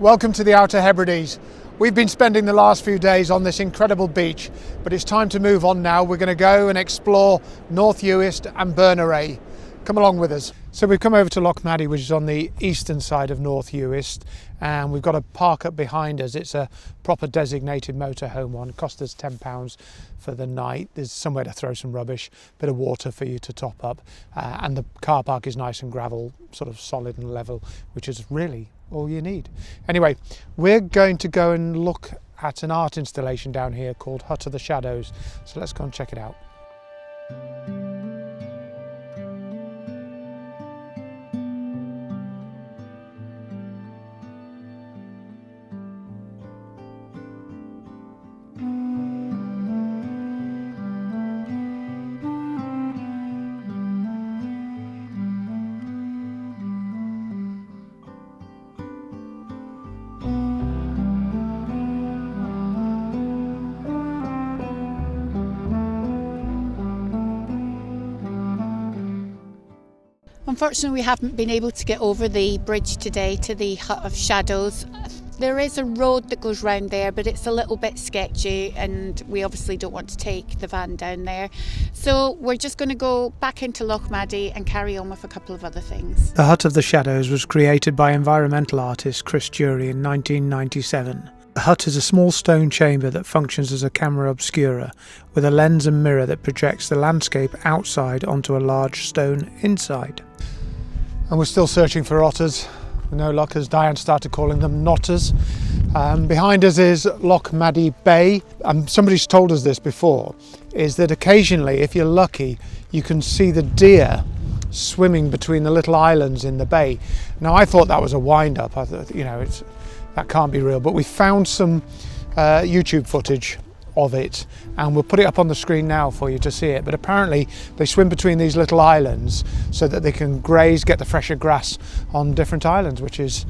Welcome to the Outer Hebrides. We've been spending the last few days on this incredible beach, but it's time to move on now. We're going to go and explore North Uist and Arran. Come along with us. So we've come over to Lochmaddy, which is on the eastern side of North Uist, and we've got a park up behind us. It's a proper designated motorhome one. It cost us £10 for the night. There's somewhere to throw some rubbish, bit of water for you to top up, and the car park is nice and gravel, sort of solid and level, which is really all you need. Anyway, we're going to go and look at an art installation down here called Hut of the Shadows. So let's go and check it out. Unfortunately, we haven't been able to get over the bridge today to the Hut of Shadows. There is a road that goes round there, but it's a little bit sketchy and we obviously don't want to take the van down there. So we're just going to go back into Lochmaddy and carry on with a couple of other things. The Hut of the Shadows was created by environmental artist Chris Jury in 1997. The hut is a small stone chamber that functions as a camera obscura with a lens and mirror that projects the landscape outside onto a large stone inside. And we're still searching for otters. No luck, as Diane started calling them notters. Behind us is Lochmaddy Bay. Somebody's told us this before, is that occasionally, if you're lucky, you can see the deer swimming between the little islands in the bay. Now, I thought that was a wind-up. I thought, that can't be real. But we found some YouTube footage of it, and we'll put it up on the screen now for you to see it. But apparently they swim between these little islands so that they can graze, get the fresher grass on different islands, which is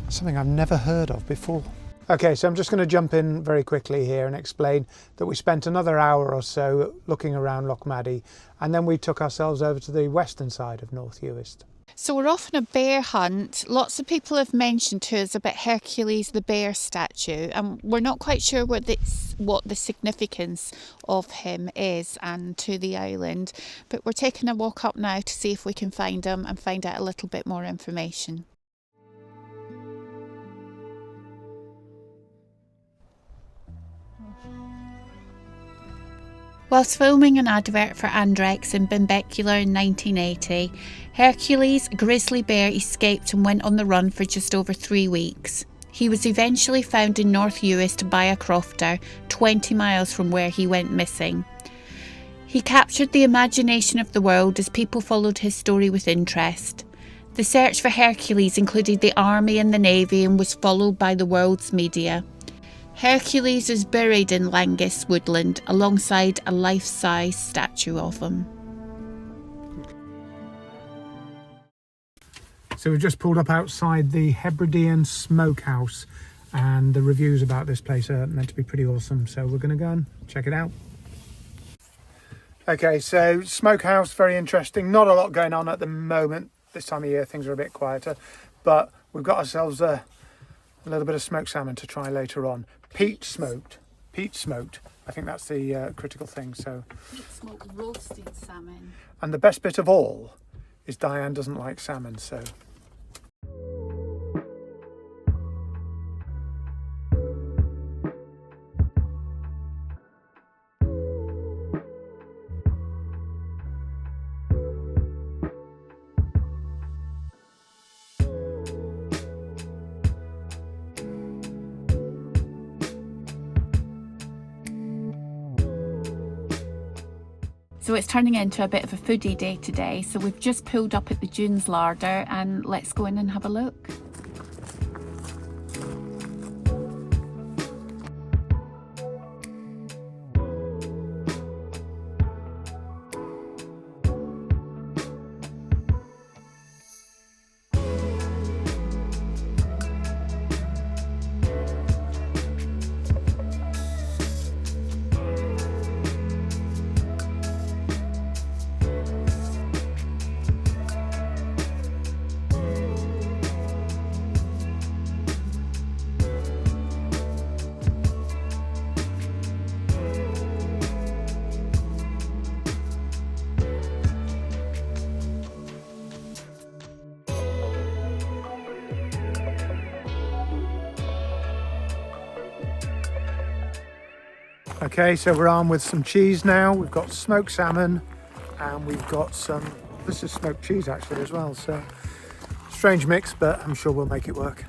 something I've never heard of before. Okay, so I'm just going to jump in very quickly here and explain that we spent another hour or so looking around Lochmaddy, and then we took ourselves over to the western side of North Uist. So we're off on a bear hunt. Lots of people have mentioned to us about Hercules the bear statue, and we're not quite sure what the significance of him is and to the island, but we're taking a walk up now to see if we can find him and find out a little bit more information. Whilst filming an advert for Andrex in Benbecula in 1980, Hercules, a grizzly bear, escaped and went on the run for just over 3 weeks. He was eventually found in North Uist by a crofter, 20 miles from where he went missing. He captured the imagination of the world as people followed his story with interest. The search for Hercules included the army and the navy and was followed by the world's media. Hercules is buried in Langus woodland alongside a life-size statue of him. So we've just pulled up outside the Hebridean Smokehouse, and the reviews about this place are meant to be pretty awesome, so we're going to go and check it out. Okay, so Smokehouse, very interesting. Not a lot going on at the moment. This time of year things are a bit quieter, but we've got ourselves a little bit of smoked salmon to try later on. Peat smoked. I think that's the critical thing. So Peat smoked roasted salmon. And the best bit of all is Diane doesn't like salmon, so. So it's turning into a bit of a foodie day today. So we've just pulled up at the Dunes larder and let's go in and have a look. Okay, so we're on with some cheese now. We've got smoked salmon and we've got some, this is smoked cheese actually as well. So strange mix, but I'm sure we'll make it work.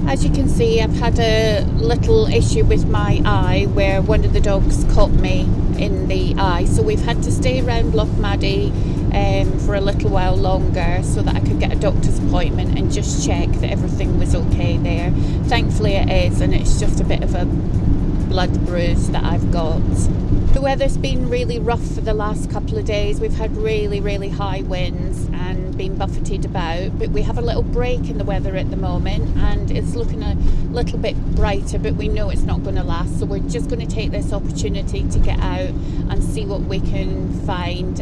As you can see, I've had a little issue with my eye where one of the dogs caught me in the eye, so we've had to stay around Lochmaddy for a little while longer so that I could get a doctor's appointment and just check that everything was okay there. Thankfully it is, and it's just a bit of a blood bruise that I've got. The weather's been really rough for the last couple of days. We've had really high winds and been buffeted about, but we have a little break in the weather at the moment and it's looking a little bit brighter, but we know it's not going to last, so we're just going to take this opportunity to get out and see what we can find,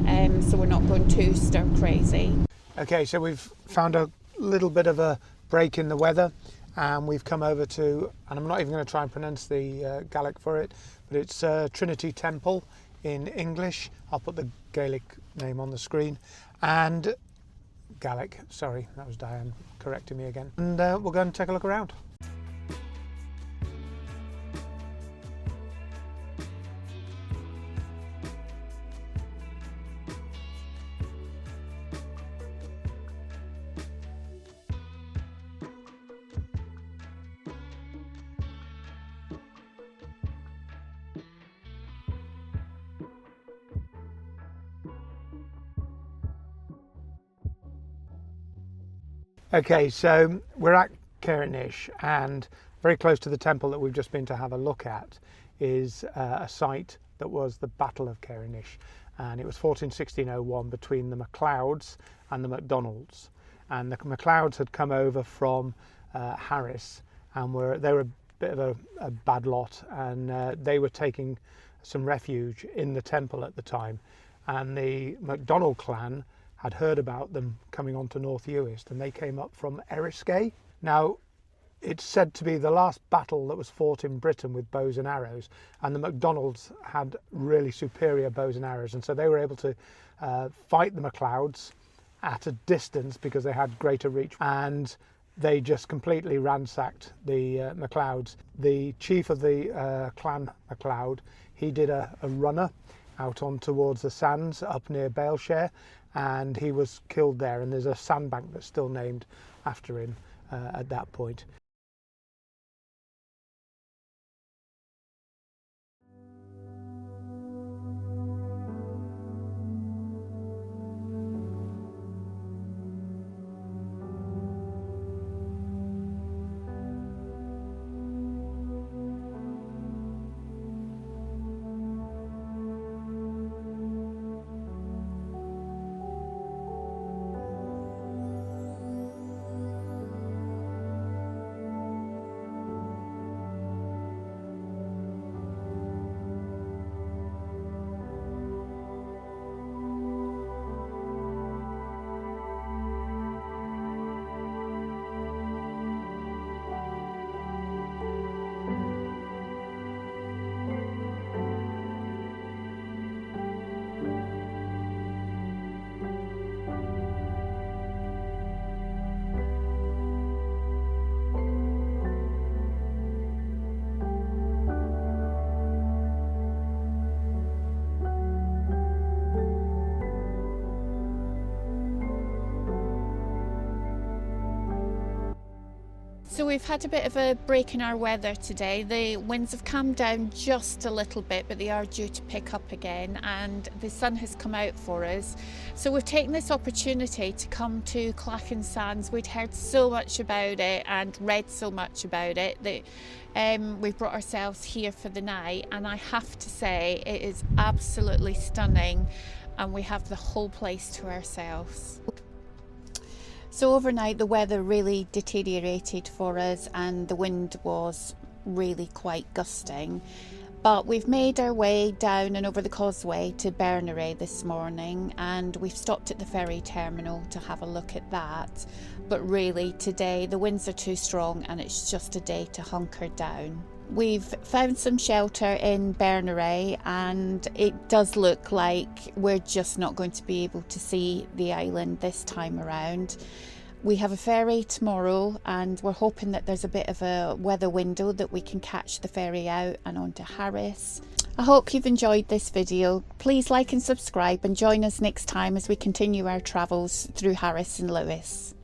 so we're not going too stir crazy. Okay, so we've found a little bit of a break in the weather and we've come over to, and I'm not even going to try and pronounce the Gaelic for it, but it's Trinity Temple in English. I'll put the Gaelic name on the screen. And Gaelic, sorry, that was Diane correcting me again. And we'll go and take a look around. Okay, so we're at Cairnish, and very close to the temple that we've just been to have a look at is a site that was the Battle of Cairnish, and it was fought in 1601 between the MacLeods and the MacDonalds. And the MacLeods had come over from Harris, and they were a bit of a bad lot, and they were taking some refuge in the temple at the time. And the MacDonald clan had heard about them coming on to North Uist, and they came up from Eriskay. Now, it's said to be the last battle that was fought in Britain with bows and arrows, and the MacDonalds had really superior bows and arrows, and so they were able to fight the MacLeods at a distance because they had greater reach, and they just completely ransacked the MacLeods. The chief of the clan MacLeod, he did a runner out on towards the sands up near Baleshare, and he was killed there, and there's a sandbank that's still named after him at that point. So we've had a bit of a break in our weather today. The winds have calmed down just a little bit, but they are due to pick up again, and the sun has come out for us. So we've taken this opportunity to come to Clachan Sands. We'd heard so much about it and read so much about it that we've brought ourselves here for the night, and I have to say it is absolutely stunning, and we have the whole place to ourselves. So overnight the weather really deteriorated for us and the wind was really quite gusting, but we've made our way down and over the causeway to Berneray this morning, and we've stopped at the ferry terminal to have a look at that. But really today the winds are too strong and it's just a day to hunker down. We've found some shelter in Berneray, and it does look like we're just not going to be able to see the island this time around. We have a ferry tomorrow and we're hoping that there's a bit of a weather window that we can catch the ferry out and on to Harris. I hope you've enjoyed this video. Please like and subscribe and join us next time as we continue our travels through Harris and Lewis.